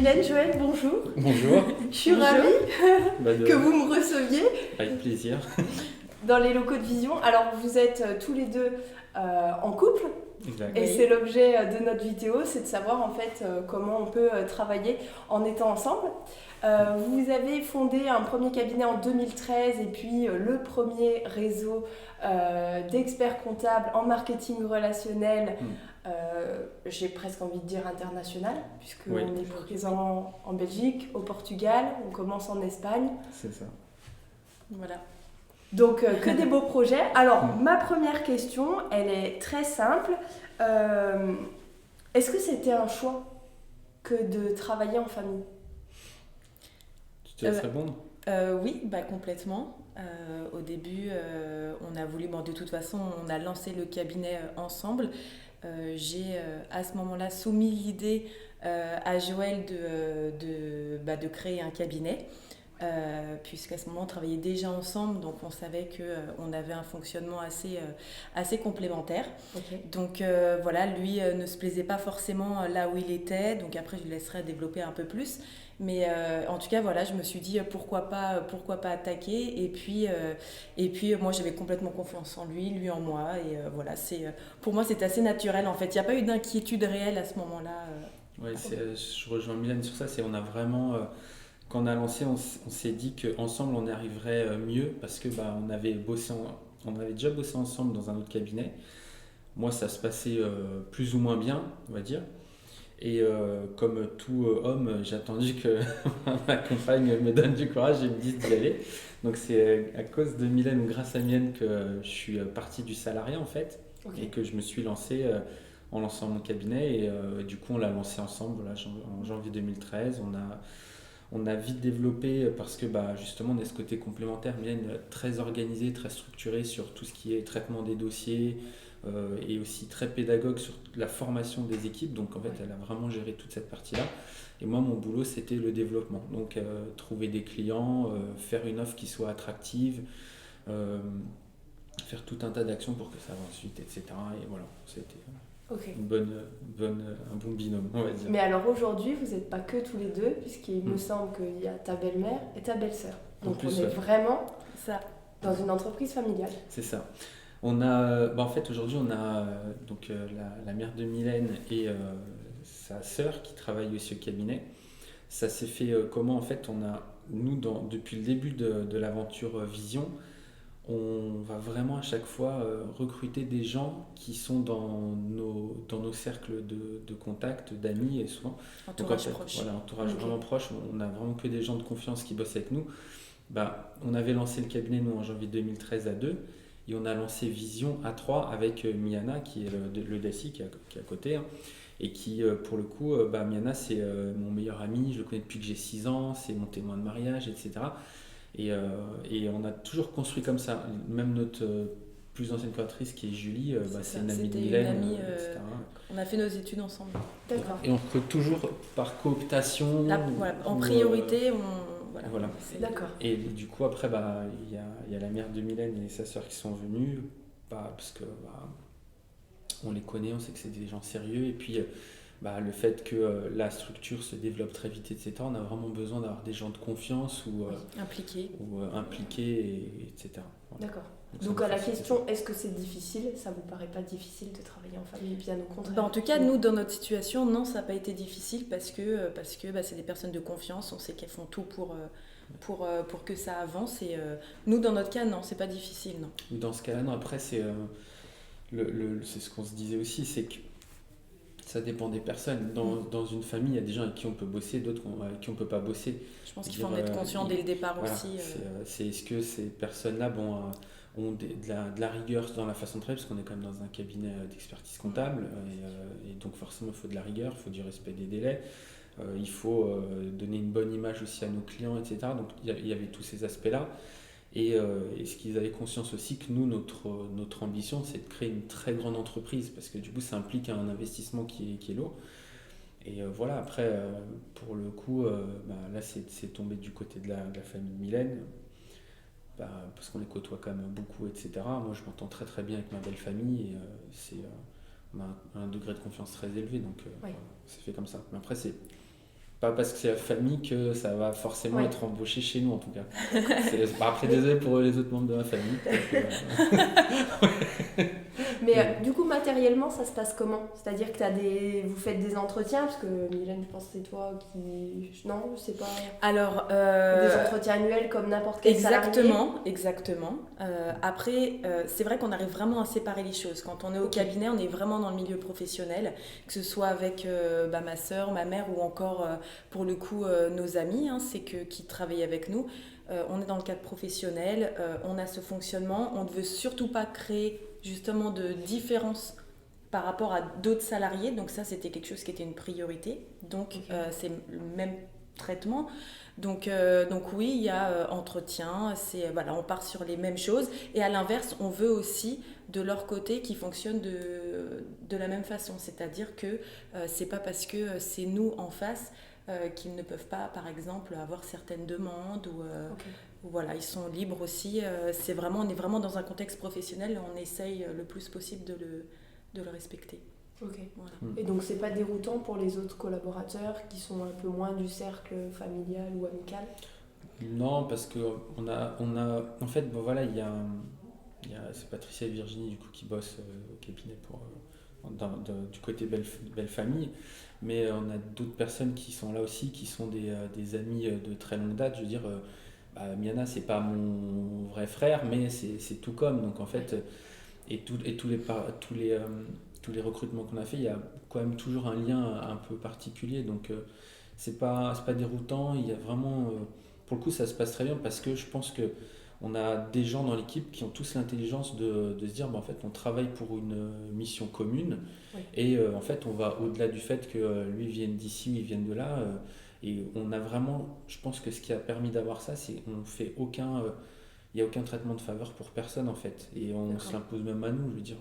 Mylène, Joël, bonjour. Bonjour. Je suis ravie que vous me receviez. Avec plaisir. Dans les locaux de Vision. Alors, vous êtes tous les deux en couple. Exact. Et c'est l'objet de notre vidéo, c'est de savoir en fait comment on peut travailler en étant ensemble. Vous avez fondé un premier cabinet en 2013 et puis le premier réseau d'experts comptables en marketing relationnel, j'ai presque envie de dire international, puisqu'on est présent en Belgique, au Portugal, on commence en Espagne. C'est ça. Voilà. Donc, que des beaux projets. Alors, ma première question, elle est très simple. Est-ce que c'était un choix que de travailler en famille ? Tu te laisses répondre ? Oui, complètement. Au début, on a voulu, de toute façon, on a lancé le cabinet ensemble. J'ai à ce moment-là soumis l'idée à Joël de créer un cabinet. Puisqu'à ce moment on travaillait déjà ensemble, donc on savait qu'on avait un fonctionnement assez complémentaire. Okay. Donc voilà, lui ne se plaisait pas forcément là où il était, donc après je lui laisserai développer un peu plus. Mais en tout cas voilà, je me suis dit pourquoi pas attaquer, et puis moi j'avais complètement confiance en lui, lui en moi, et voilà, pour moi c'était assez naturel en fait, il n'y a pas eu d'inquiétude réelle à ce moment-là. Oui, je rejoins Mylène sur ça, on a vraiment... Quand on a lancé, on s'est dit qu'ensemble on y arriverait mieux parce que on avait déjà bossé ensemble dans un autre cabinet. Moi, ça se passait plus ou moins bien, on va dire. Et comme tout homme, j'ai attendu que ma compagne me donne du courage et me dise d'y aller. Donc c'est à cause de Mylène ou grâce à Mylène que je suis parti du salariat en fait. Okay. Et que je me suis lancé en lançant mon cabinet. Et du coup, on l'a lancé ensemble en janvier 2013. On a vite développé parce que justement on a ce côté complémentaire, Mylène très organisée, très structurée sur tout ce qui est traitement des dossiers et aussi très pédagogue sur la formation des équipes. Donc en fait elle a vraiment géré toute cette partie-là. Et moi mon boulot c'était le développement. Donc trouver des clients, faire une offre qui soit attractive, faire tout un tas d'actions pour que ça avance vite, etc. Et voilà, c'était... Okay. Un bon binôme, on va dire. Mais alors aujourd'hui, vous n'êtes pas que tous les deux, puisqu'il me semble qu'il y a ta belle-mère et ta belle-sœur. Donc on est vraiment dans une entreprise familiale. C'est ça. On a, en fait, aujourd'hui, on a la mère de Mylène et sa sœur qui travaillent aussi au cabinet. Ça s'est fait comment ? En fait, depuis le début de l'aventure Vision, on va vraiment à chaque fois recruter des gens qui sont dans nos cercles de contacts, d'amis, et souvent entourage proche. Voilà, entourage vraiment proche. On a vraiment que des gens de confiance qui bossent avec nous. On avait lancé le cabinet nous en janvier 2013 à 2 et on a lancé Vision à 3 avec Miana qui est le DSI qui est à côté, et qui pour le coup Miana c'est mon meilleur ami, je le connais depuis que j'ai 6 ans, c'est mon témoin de mariage, etc. Et on a toujours construit comme ça. Même notre plus ancienne collaboratrice qui est Julie, c'est une amie de Mylène, etc. On a fait nos études ensemble. D'accord. Et on recrute toujours par cooptation. En priorité, Voilà. D'accord. Et du coup, après, il y a la mère de Mylène et sa sœur qui sont venues, parce que on les connaît, on sait que c'est des gens sérieux. Et puis, le fait que la structure se développe très vite, etc., on a vraiment besoin d'avoir des gens de confiance ou impliqués, etc. Voilà. D'accord. Donc à la question, est-ce que c'est difficile ? Ça vous paraît pas difficile de travailler en famille, bien au contraire ? En tout cas, nous, dans notre situation, non, ça n'a pas été difficile parce que c'est des personnes de confiance, on sait qu'elles font tout pour que ça avance. Et nous, dans notre cas, non, c'est pas difficile, non. Dans ce cas-là, non, après, c'est ce qu'on se disait aussi, c'est que ça dépend des personnes. Dans une famille, il y a des gens avec qui on peut bosser, d'autres avec qui on ne peut pas bosser. Je pense qu'il faut en être conscient dès le départ aussi. Est-ce que ces personnes-là ont de la rigueur dans la façon de travailler, parce qu'on est quand même dans un cabinet d'expertise comptable, et donc forcément il faut de la rigueur, il faut du respect des délais, il faut donner une bonne image aussi à nos clients, etc. Donc il y avait tous ces aspects-là. Et ce qu'ils avaient conscience aussi que nous, notre ambition, c'est de créer une très grande entreprise, parce que du coup, ça implique un investissement qui est lourd. Et voilà, après, pour le coup, là, c'est tombé du côté de la famille Mylène, parce qu'on les côtoie quand même beaucoup, etc. Moi, je m'entends très très bien avec ma belle famille, et on a un degré de confiance très élevé, donc c'est fait comme ça. Mais après, pas parce que c'est la famille que ça va forcément Oui. être embauché chez nous en tout cas. Après, désolé pour les autres membres de ma famille. Mais du coup, matériellement, ça se passe comment? C'est-à-dire que vous faites des entretiens, parce que Mylène, je pense que c'est toi qui... Non, je sais pas. Alors, Des entretiens annuels comme n'importe quel salarié. Exactement. Après, c'est vrai qu'on arrive vraiment à séparer les choses. Quand on est au cabinet, on est vraiment dans le milieu professionnel, que ce soit avec ma sœur, ma mère ou encore, pour le coup, nos amis, qui travaillent avec nous. On est dans le cadre professionnel, on a ce fonctionnement, on ne veut surtout pas créer justement de différence par rapport à d'autres salariés, donc ça c'était quelque chose qui était une priorité, donc c'est le même traitement. Donc oui, il y a entretien, voilà, on part sur les mêmes choses, et à l'inverse, on veut aussi de leur côté qu'ils fonctionnent de la même façon, c'est-à-dire que c'est pas parce que c'est nous en face qu'ils ne peuvent pas, par exemple, avoir certaines demandes ou voilà, ils sont libres aussi. On est vraiment dans un contexte professionnel et on essaye le plus possible de le respecter. Ok. Voilà. Et donc c'est pas déroutant pour les autres collaborateurs qui sont un peu moins du cercle familial ou amical? Non, parce que en fait, bon voilà, c'est Patricia et Virginie du coup qui bossent au cabinet du côté belle famille, mais on a d'autres personnes qui sont là aussi, qui sont des amis de très longue date. Je veux dire, Miana, c'est pas mon vrai frère, mais c'est tout comme. Donc en fait, tous les recrutements qu'on a fait, il y a quand même toujours un lien un peu particulier. Donc c'est pas déroutant. Il y a vraiment, pour le coup, ça se passe très bien parce que je pense que on a des gens dans l'équipe qui ont tous l'intelligence de se dire, en fait, on travaille pour une mission commune. Oui. Et en fait, on va au-delà du fait que lui vienne d'ici ou il vienne de là. Et on a vraiment, je pense que ce qui a permis d'avoir ça, c'est qu'on fait aucun, il n'y a aucun traitement de faveur pour personne en fait. Et on se l'impose même à nous, je veux dire.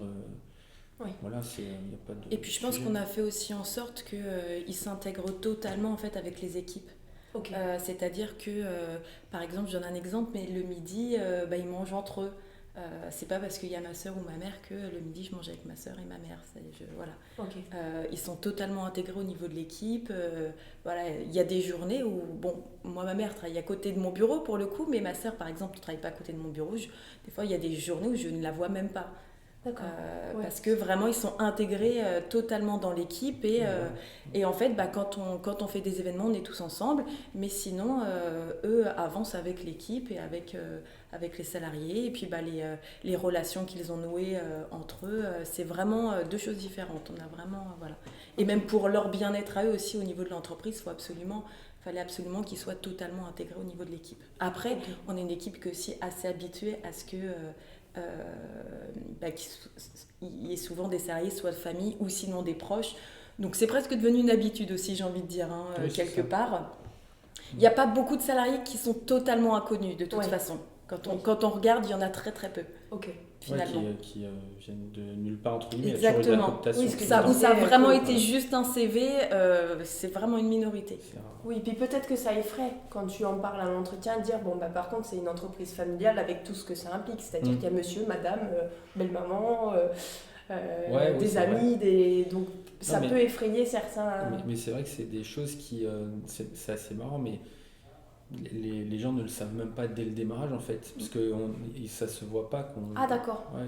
Oui. Voilà, il n'y a pas de. Et puis je pense qu'on a fait aussi en sorte qu'ils s'intègrent totalement en fait avec les équipes. Okay. C'est-à-dire que, par exemple, j'en ai un exemple, mais le midi, ils mangent entre eux. C'est pas parce qu'il y a ma soeur ou ma mère que le midi je mange avec ma soeur et ma mère. Voilà. Okay. Ils sont totalement intégrés au niveau de l'équipe. Voilà, il y a des journées où, bon, moi ma mère travaille à côté de mon bureau pour le coup, mais ma soeur par exemple ne travaille pas à côté de mon bureau. Des fois il y a des journées où je ne la vois même pas. Parce que vraiment ils sont intégrés totalement dans l'équipe et en fait quand on fait des événements on est tous ensemble, mais sinon eux avancent avec l'équipe et avec les salariés et puis les relations qu'ils ont nouées entre eux, c'est vraiment deux choses différentes. On a vraiment voilà, et même pour leur bien-être à eux aussi au niveau de l'entreprise, fallait absolument qu'ils soient totalement intégrés au niveau de l'équipe. Après on est une équipe qui est aussi assez habituée à ce que qu'il y ait souvent des salariés, soit de famille ou sinon des proches. Donc c'est presque devenu une habitude aussi, j'ai envie de dire, oui, quelque part. Il n'y a pas beaucoup de salariés qui sont totalement inconnus de toute façon. Quand on regarde, il y en a très très peu. Ok. Finalement. Qui viennent de nulle part entre guillemets. Exactement. Oui, ça a vraiment été juste un CV, c'est vraiment une minorité. Oui, puis peut-être que ça effraie quand tu en parles à l'entretien, dire par contre c'est une entreprise familiale avec tout ce que ça implique, c'est-à-dire qu'il y a monsieur, madame, belle-maman, des amis, donc ça peut effrayer certains. Mais c'est vrai que c'est des choses qui, c'est assez marrant, mais les gens ne le savent même pas dès le démarrage en fait, parce que ça se voit pas qu'on. Ah d'accord. Ouais,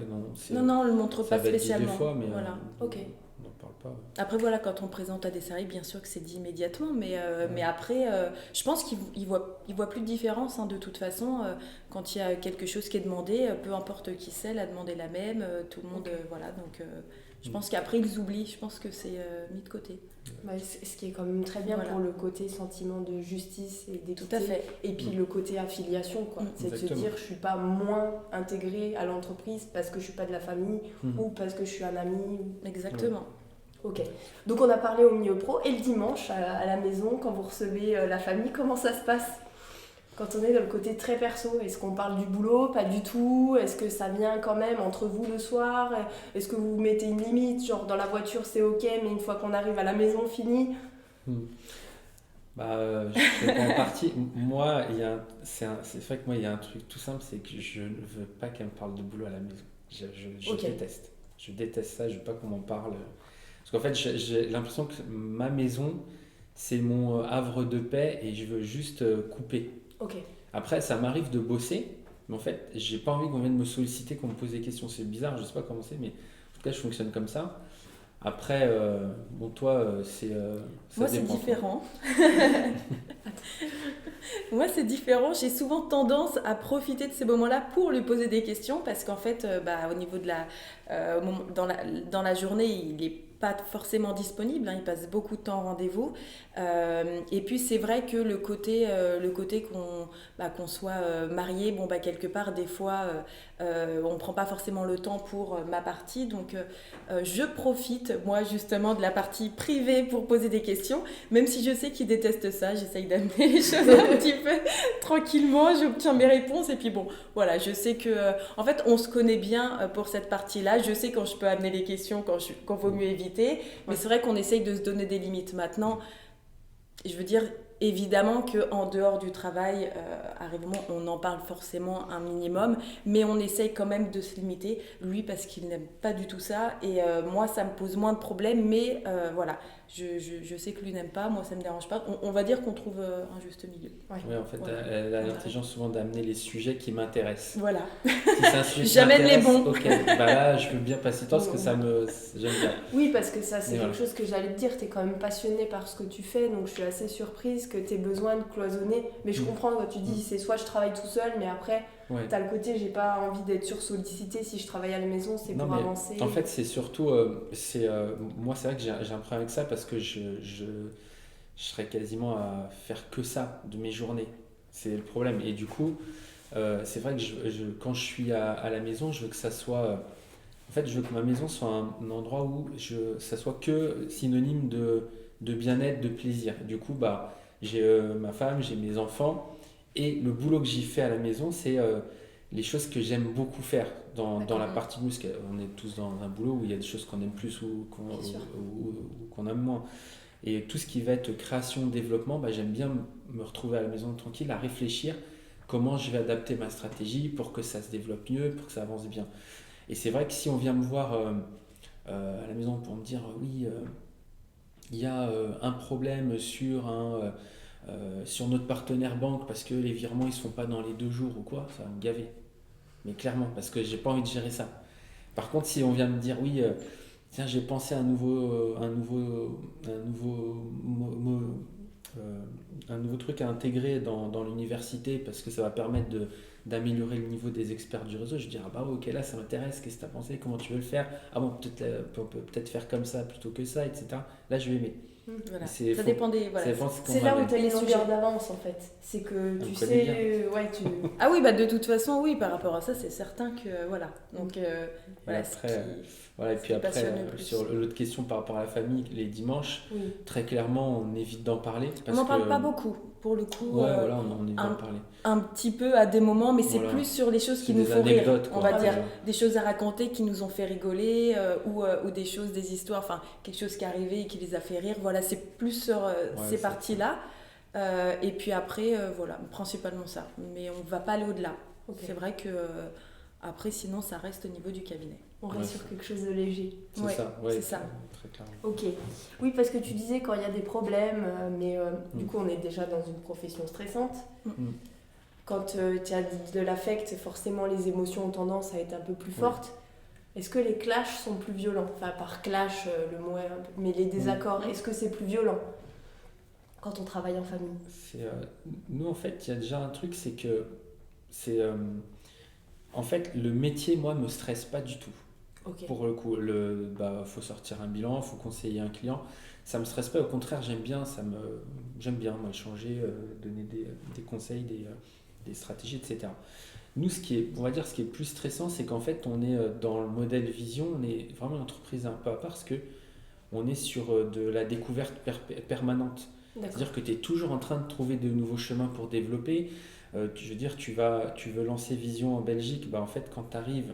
non, on le montre pas spécialement. Ça va être dit des fois, mais voilà. Ok. On n'en parle pas. Ouais. Après voilà, quand on présente à des salariés, bien sûr que c'est dit immédiatement, mais après, je pense qu'ils voient plus de différence de toute façon. Quand il y a quelque chose qui est demandé, peu importe qui c'est, la demande est la même, tout le monde, voilà. Donc je pense qu'après ils oublient. Je pense que c'est mis de côté. Ce qui est quand même très bien pour le côté sentiment de justice et d'équité. Tout à fait. Et puis le côté affiliation, quoi. C'est de se dire je suis pas moins intégrée à l'entreprise parce que je suis pas de la famille ou parce que je suis un ami. Exactement. Ok. Donc on a parlé au milieu pro. Et le dimanche à la maison, quand vous recevez la famille, comment ça se passe? Quand on est dans le côté très perso, est-ce qu'on parle du boulot? Pas du tout. Est-ce que ça vient quand même entre vous le soir? Est-ce que vous mettez une limite? Genre dans la voiture c'est ok, mais une fois qu'on arrive à la maison, fini? Je réponds en partie. Moi, c'est vrai que moi, il y a un truc tout simple, c'est que je ne veux pas qu'elle me parle de boulot à la maison. Je déteste. Je déteste ça, je veux pas qu'on m'en parle. Parce qu'en fait, j'ai l'impression que ma maison, c'est mon havre de paix et je veux juste couper. Ok. Après, ça m'arrive de bosser, mais en fait, j'ai pas envie qu'on vienne me solliciter, qu'on me pose des questions. C'est bizarre, je sais pas comment c'est, mais en tout cas, je fonctionne comme ça. Après, bon, toi, ça Moi, c'est dépend. différent. Moi, c'est différent. J'ai souvent tendance à profiter de ces moments-là pour lui poser des questions parce qu'en fait, au niveau de dans la journée, il n'est pas forcément disponible. Il passe beaucoup de temps en rendez-vous. Et puis, c'est vrai que le côté qu'on soit marié, quelque part, des fois, on ne prend pas forcément le temps pour ma partie. Donc, je profite, moi, justement, de la partie privée pour poser des questions. Même si je sais qu'il déteste ça, j'essaye d'amener les choses un petit peu tranquillement, j'obtiens mes réponses et puis bon, voilà, je sais que, en fait, on se connaît bien pour cette partie-là, je sais quand je peux amener les questions, quand vaut mieux éviter, mais c'est vrai qu'on essaye de se donner des limites. Maintenant, je veux dire, évidemment qu'en dehors du travail, on en parle forcément un minimum, mais on essaye quand même de se limiter, lui parce qu'il n'aime pas du tout ça, et moi ça me pose moins de problèmes, mais voilà, je sais que lui n'aime pas, moi ça me dérange pas, on va dire qu'on trouve un juste milieu. Ouais, en fait, Voilà. elle a l'intelligence souvent d'amener les sujets qui m'intéressent. Voilà. Si c'est un sujet qui J'amène les m'intéresse, bons. ok, bah là, je veux bien passer le temps parce que j'aime bien. Oui, parce que ça, c'est Et quelque voilà. chose que j'allais te dire. Tu es quand même passionné par ce que tu fais, donc je suis assez surprise que tu aies besoin de cloisonner. Mais je comprends quand tu dis, c'est soit je travaille tout seul, mais après, Ouais. tu as le côté, j'ai pas envie d'être sursollicité. Si je travaille à la maison, c'est Non, pour mais avancer. en fait, c'est surtout, moi, c'est vrai que j'ai un problème avec ça parce que je serais quasiment à faire que ça de mes journées. C'est le problème. Et du coup, c'est vrai que quand je suis à la maison, je veux que ça soit. En fait, je veux que ma maison soit un endroit où ça soit que synonyme de bien-être, de plaisir. Du coup, j'ai ma femme, j'ai mes enfants, et le boulot que j'y fais à la maison, c'est les choses que j'aime beaucoup faire dans la partie nous, parce qu'on est tous dans un boulot où il y a des choses qu'on aime plus ou qu'on aime moins. Et tout ce qui va être création, développement, j'aime bien me retrouver à la maison tranquille, à réfléchir comment je vais adapter ma stratégie pour que ça se développe mieux, pour que ça avance bien. Et c'est vrai que si on vient me voir à la maison pour me dire oui, il y a un problème sur notre partenaire banque parce que les virements ils se font pas dans les 2 jours ou quoi, ça va me gaver. Mais clairement, parce que j'ai pas envie de gérer ça. Par contre, si on vient me dire oui, tiens, j'ai pensé à un nouveau truc à intégrer dans l'université parce que ça va permettre d'améliorer le niveau des experts du réseau. Je dis, ah bah ok, là ça m'intéresse, qu'est-ce que tu as pensé, comment tu veux le faire? Ah bon, on peut peut-être faire comme ça plutôt que ça, etc. Là je vais aimer. Voilà. Ça dépend des. Voilà. C'est là où tu as les longueurs d'avance en fait. C'est que tu sais. Ah oui, de toute façon, oui, par rapport à ça, c'est certain que. Voilà. Donc, voilà. Et puis après, sur l'autre question par rapport à la famille, les dimanches, très clairement, on évite d'en parler. On n'en parle pas beaucoup, pour le coup. Voilà, on évite d'en parler. Un petit peu à des moments, mais c'est plus sur les choses qui nous font rire, on va dire. Des choses à raconter qui nous ont fait rigoler, ou des choses, des histoires, enfin, quelque chose qui est arrivé et qui les a fait rire. Voilà, c'est plus sur ces parties-là. Et puis après, voilà, principalement ça. Mais on ne va pas aller au-delà. Okay. C'est vrai que après, sinon, ça reste au niveau du cabinet. On reste sur quelque chose de léger. C'est ça. Très clairement. Ok. Oui, parce que tu disais quand il y a des problèmes, mais du coup, on est déjà dans une profession stressante. Quand tu as de l'affect, forcément, les émotions ont tendance à être un peu plus fortes. Est-ce que les clashs sont plus violents? Enfin, par clash, le mot est un peu... Mais les désaccords, est-ce que c'est plus violent quand on travaille en famille? Nous, en fait, il y a déjà un truc, c'est que en fait, le métier, moi, me stresse pas du tout. Okay. Pour le coup, faut sortir un bilan, faut conseiller un client. Ça me stresse pas, au contraire, j'aime bien moi échanger, donner des conseils, des stratégies, etc. Nous, on va dire, ce qui est plus stressant, c'est qu'en fait, on est dans le modèle vision, on est vraiment une entreprise un peu à part parce que on est sur de la découverte permanente. C'est-à-dire que tu es toujours en train de trouver de nouveaux chemins pour développer. Je veux dire, tu veux lancer Vision en Belgique, en fait, quand tu arrives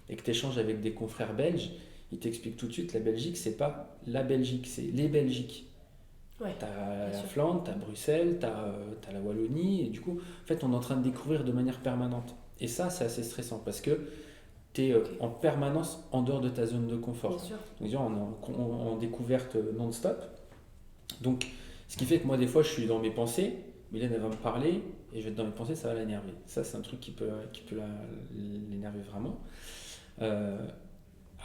et que tu échanges avec des confrères belges, ils t'expliquent tout de suite, la Belgique, c'est pas la Belgique, c'est les Belgiques. Tu as la Flandre, tu as Bruxelles, tu as la Wallonie, et du coup, en fait, on est en train de découvrir de manière permanente. Et ça, c'est assez stressant parce que tu es en permanence en dehors de ta zone de confort. Donc, on est en découverte non-stop. Donc, Ce qui fait que moi, des fois, je suis dans mes pensées, Mylène, elle va me parler, et je vais être dans mes pensées, ça va l'énerver. Ça, c'est un truc qui peut l'énerver vraiment. Euh,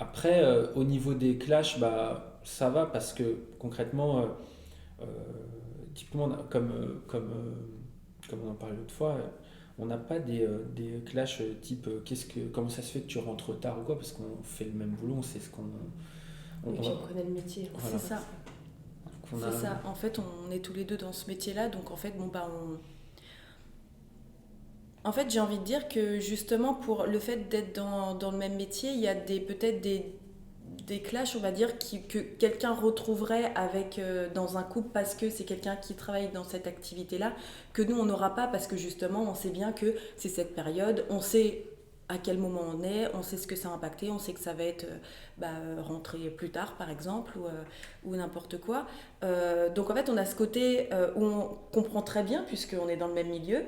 Après, au niveau des clashs, bah, ça va parce que concrètement, euh, typiquement, comme on en parlait l'autre fois, on n'a pas des clashs type comment ça se fait que tu rentres tard ou quoi, parce qu'on fait le même boulot, on sait ce qu'on. Et puis on connaît le métier. Voilà. C'est ça. C'est ça. En fait, on est tous les deux dans ce métier-là, donc en fait, En fait, j'ai envie de dire que justement, pour le fait d'être dans le même métier, il y a peut-être des clashs, on va dire, que quelqu'un retrouverait dans un couple parce que c'est quelqu'un qui travaille dans cette activité-là, que nous, on n'aura pas parce que justement, on sait bien que c'est cette période, on sait à quel moment on est, on sait ce que ça a impacté, on sait que ça va être rentrer plus tard, par exemple, ou n'importe quoi. Donc en fait, on a ce côté où on comprend très bien, puisqu'on est dans le même milieu.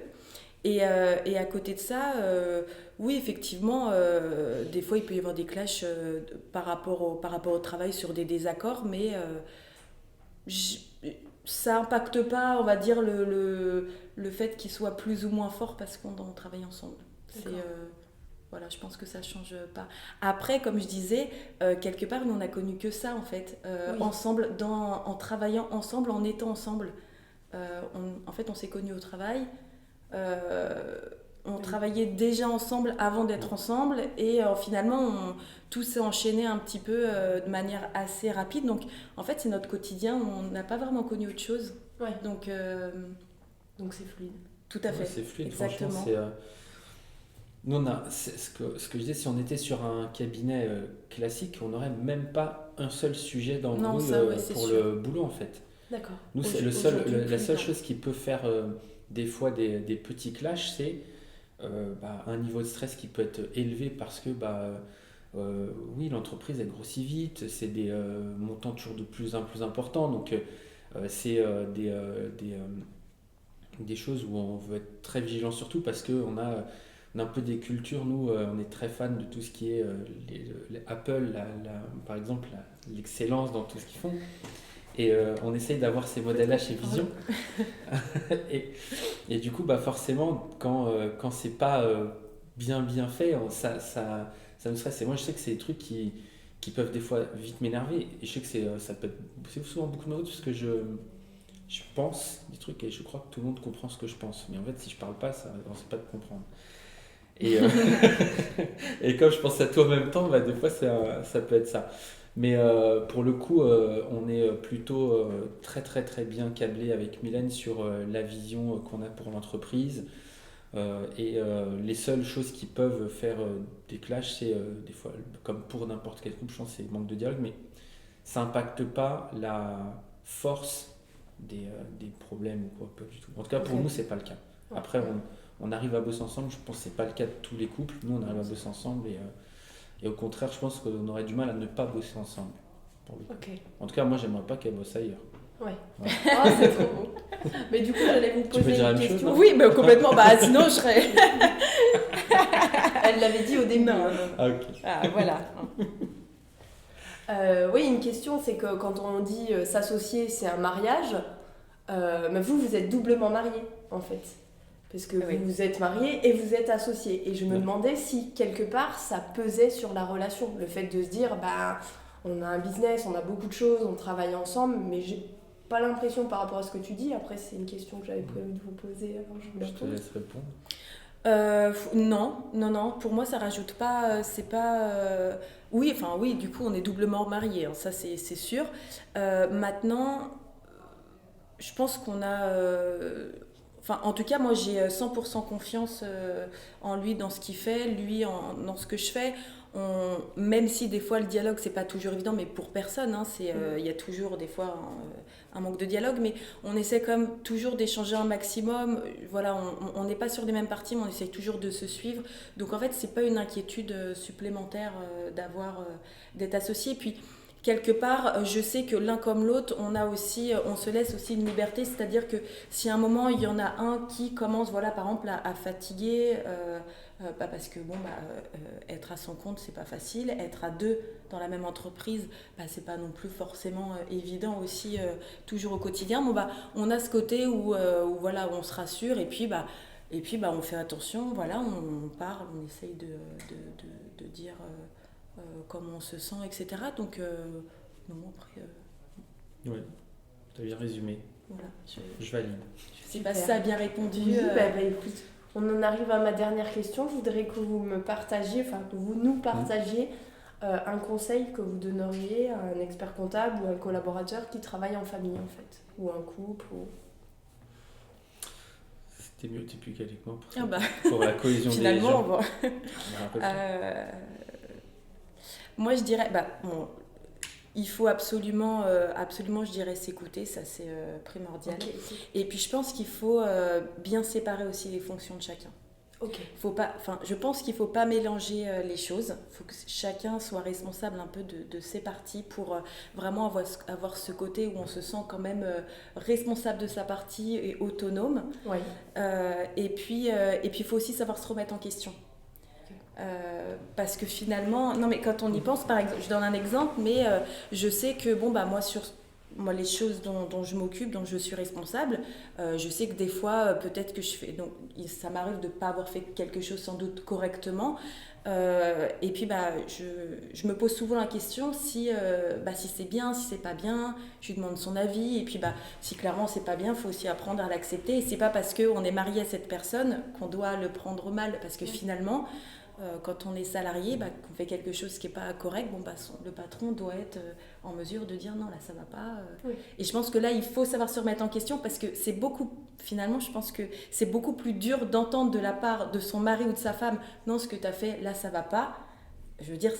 Et à côté de ça, oui, effectivement, des fois, il peut y avoir des clashs par rapport au travail sur des désaccords, mais j- ça n'impacte pas, on va dire, le fait qu'ils soient plus ou moins forts parce qu'on travaille ensemble. Voilà, je pense que ça ne change pas. Après, comme je disais, quelque part, nous, on n'a connu que ça, en fait, Oui. ensemble, en travaillant ensemble, en étant ensemble. En fait, on s'est connus au travail. On travaillait déjà ensemble avant d'être ensemble et finalement tout s'est enchaîné un petit peu de manière assez rapide, donc en fait c'est notre quotidien, on n'a pas vraiment connu autre chose. Ouais. Donc c'est fluide. Tout à fait. Ouais, c'est fluide, exactement. franchement. Nous, ce que je disais, si on était sur un cabinet classique, on n'aurait même pas un seul sujet d'embrouille pour sûr. le boulot en fait. D'accord. Nous, c'est la seule chose qui peut faire des fois des petits clashs, c'est un niveau de stress qui peut être élevé parce que oui, l'entreprise elle grossit vite, c'est des montants toujours de plus en plus importants, donc c'est des choses où on veut être très vigilant surtout parce qu'on a un peu des cultures, nous, on est très fans de tout ce qui est les Apple, par exemple, l'excellence dans tout ce qu'ils font. Et on essaye d'avoir ces modèles-là chez Vision. et du coup, forcément, quand c'est pas bien fait, ça nous stresse. Et moi, je sais que c'est des trucs qui peuvent des fois vite m'énerver. Et je sais que ça peut c'est souvent beaucoup de ma faute parce que je pense des trucs et je crois que tout le monde comprend ce que je pense. Mais en fait, si je parle pas, on ne sait pas de comprendre. Et, et comme je pense à tout en même temps, des fois, ça peut être ça. Mais pour le coup, on est plutôt très très très bien câblé avec Mylène sur la vision qu'on a pour l'entreprise. Les seules choses qui peuvent faire des clashs, c'est des fois, comme pour n'importe quel couple, je pense, c'est le manque de dialogue, mais ça n'impacte pas la force des problèmes ou quoi, pas du tout. En tout cas, pour nous, c'est pas le cas. Après, on arrive à bosser ensemble, je pense que c'est pas le cas de tous les couples. Nous, on arrive à bosser ensemble et au contraire, je pense qu'on aurait du mal à ne pas bosser ensemble. En tout cas, moi, j'aimerais pas qu'elle bosse ailleurs. Ouais. Oh, c'est trop beau. Mais du coup, j'allais vous poser une question. Chose, oui, mais complètement. Sinon, je serais. Elle l'avait dit au début. Non. Ah, ok. Ah, voilà. Oui, une question, c'est que quand on dit s'associer, c'est un mariage. Mais vous êtes doublement mariés, en fait. Parce que vous êtes mariés et vous êtes associés. Et je me demandais si, quelque part, ça pesait sur la relation. Le fait de se dire, on a un business, on a beaucoup de choses, on travaille ensemble, mais j'ai pas l'impression par rapport à ce que tu dis. Après, c'est une question que j'avais prévu de vous poser avant. Je te laisse répondre. Non. Pour moi, ça rajoute pas. C'est pas. Oui, du coup, on est doublement mariés. Hein, ça, c'est sûr. Maintenant, je pense qu'on a. En tout cas, moi, j'ai 100% confiance en lui dans ce qu'il fait, lui dans ce que je fais. Même si des fois le dialogue c'est pas toujours évident, mais pour personne, hein, y a toujours des fois un manque de dialogue, mais on essaie quand même toujours d'échanger un maximum. Voilà, on n'est pas sur les mêmes parties, mais on essaie toujours de se suivre. Donc en fait, c'est pas une inquiétude supplémentaire d'être associé. Puis quelque part, je sais que l'un comme l'autre, on se laisse aussi une liberté, c'est-à-dire que si à un moment il y en a un qui commence, par exemple, à fatiguer, Parce que être à son compte, c'est pas facile. Être à deux dans la même entreprise, c'est pas non plus forcément évident aussi toujours au quotidien. On a ce côté où on se rassure et puis on fait attention. Voilà, on parle, on essaye de dire comment on se sent, etc. Donc non, après. Oui, tu as bien résumé. Voilà, je valide. Je sais pas si ça a bien répondu. Oui, écoute. On en arrive à ma dernière question. Je voudrais que vous me partagiez, que vous nous partagiez un conseil que vous donneriez à un expert comptable ou un collaborateur qui travaille en famille, en fait, ou un couple. C'était mieux, tu es plus calé que moi pour la cohésion finalement, des gens. Moi, je dirais, il faut absolument, je dirais, s'écouter, ça c'est primordial. Okay. Et puis je pense qu'il faut bien séparer aussi les fonctions de chacun. Okay. Je pense qu'il ne faut pas mélanger les choses. Il faut que chacun soit responsable un peu de ses parties pour vraiment avoir ce côté où on se sent quand même responsable de sa partie et autonome. Ouais. Et puis il faut aussi savoir se remettre en question. Parce que finalement, non mais quand on y pense, par exemple, je donne un exemple, mais je sais que moi les choses dont je m'occupe, dont je suis responsable, je sais que des fois peut-être que ça m'arrive de ne pas avoir fait quelque chose sans doute correctement, et puis je me pose souvent la question si c'est bien, si c'est pas bien, je lui demande son avis, et puis si clairement c'est pas bien, il faut aussi apprendre à l'accepter, et c'est pas parce qu'on est marié à cette personne qu'on doit le prendre mal, parce que finalement quand on est salarié, qu'on fait quelque chose qui n'est pas correct, le patron doit être en mesure de dire non, là ça ne va pas. Oui. Et je pense que là, il faut savoir se remettre en question parce que finalement, je pense que c'est beaucoup plus dur d'entendre de la part de son mari ou de sa femme non, ce que tu as fait, là ça ne va pas. Je veux dire,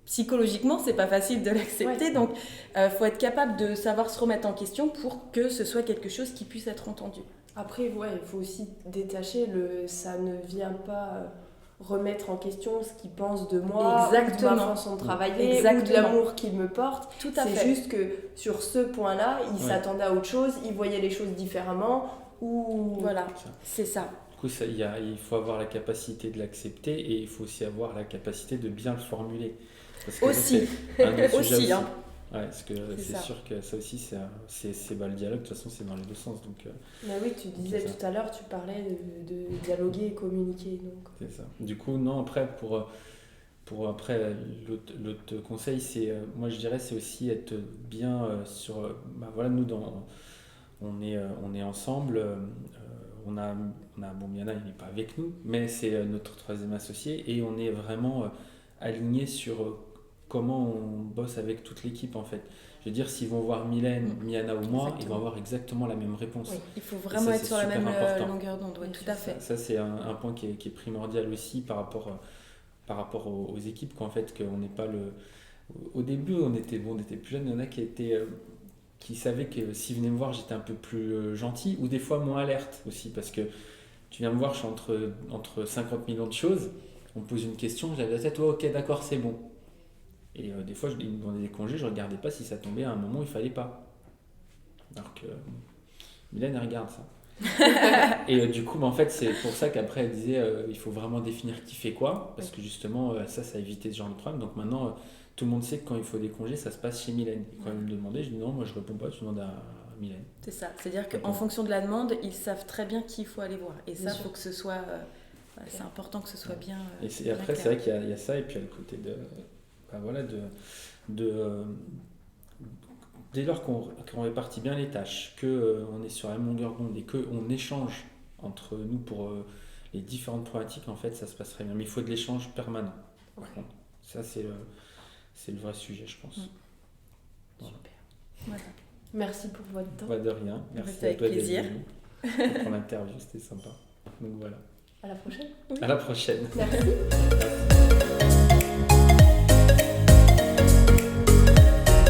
psychologiquement, c'est pas facile de l'accepter. Ouais. Donc, faut être capable de savoir se remettre en question pour que ce soit quelque chose qui puisse être entendu. Après, il faut aussi détacher ça ne vient pas remettre en question ce qu'il pense de moi, ou de ma façon de travailler, ou de l'amour qu'il me porte. Tout à fait. C'est juste que sur ce point-là, il s'attendait à autre chose, il voyait les choses différemment, ou... Voilà, c'est ça. Du coup, il faut avoir la capacité de l'accepter et il faut aussi avoir la capacité de bien le formuler. Parce que aussi, aussi. Hein. Ouais, parce que c'est sûr que ça aussi, c'est le dialogue, de toute façon, c'est dans les deux sens. Donc, mais oui, tu disais tout à l'heure, tu parlais de dialoguer et communiquer. Donc. C'est ça. Du coup, non, après, pour après, l'autre conseil, c'est, moi je dirais, c'est aussi être bien sur... nous, on est ensemble, on a Yana, il n'est pas avec nous, mais c'est notre troisième associé, et on est vraiment aligné sur... comment on bosse avec toute l'équipe en fait. Je veux dire, s'ils vont voir Mylène, Miana ou moi, ils vont avoir exactement la même réponse. Oui, il faut vraiment être sur la même longueur d'onde, oui, tout à fait. Ça c'est un point qui est primordial aussi par rapport aux équipes, qu'en fait, qu'on n'est pas le... Au début, on était plus jeunes, il y en a qui savaient que s'ils venaient me voir, j'étais un peu plus gentil, ou des fois moins alerte aussi, parce que tu viens me voir, je suis entre 50 millions de choses, on me pose une question, j'avais la tête, ok, d'accord, c'est bon. Et des fois, ils me demandaient des congés, je ne regardais pas si ça tombait à un moment où il ne fallait pas. Alors que Mylène, elle regarde ça. Et du coup, en fait, c'est pour ça qu'après, elle disait il faut vraiment définir qui fait quoi, parce que justement, ça a évité ce genre de problème. Donc maintenant, tout le monde sait que quand il faut des congés, ça se passe chez Mylène. Et quand elle me demandait, je dis non, moi je ne réponds pas, tu demandes à Mylène. C'est ça, c'est-à-dire qu'en fonction de la demande, ils savent très bien qui il faut aller voir. Et ça, il faut que ce soit... c'est important que ce soit bien... et après, c'est vrai qu'il y a ça, et puis il y a le côté de... dès lors qu'on répartit bien les tâches, qu'on est sur la même longueur d'onde et qu'on échange entre nous pour les différentes problématiques, en fait, ça se passe très bien. Mais il faut de l'échange permanent. Par contre, ça, c'est le vrai sujet, je pense. Voilà. Super. Voilà. Merci pour votre temps. Pas de rien. Merci à toi plaisir. Pour l'interview, c'était sympa. Donc voilà. À la prochaine. À la prochaine. Merci.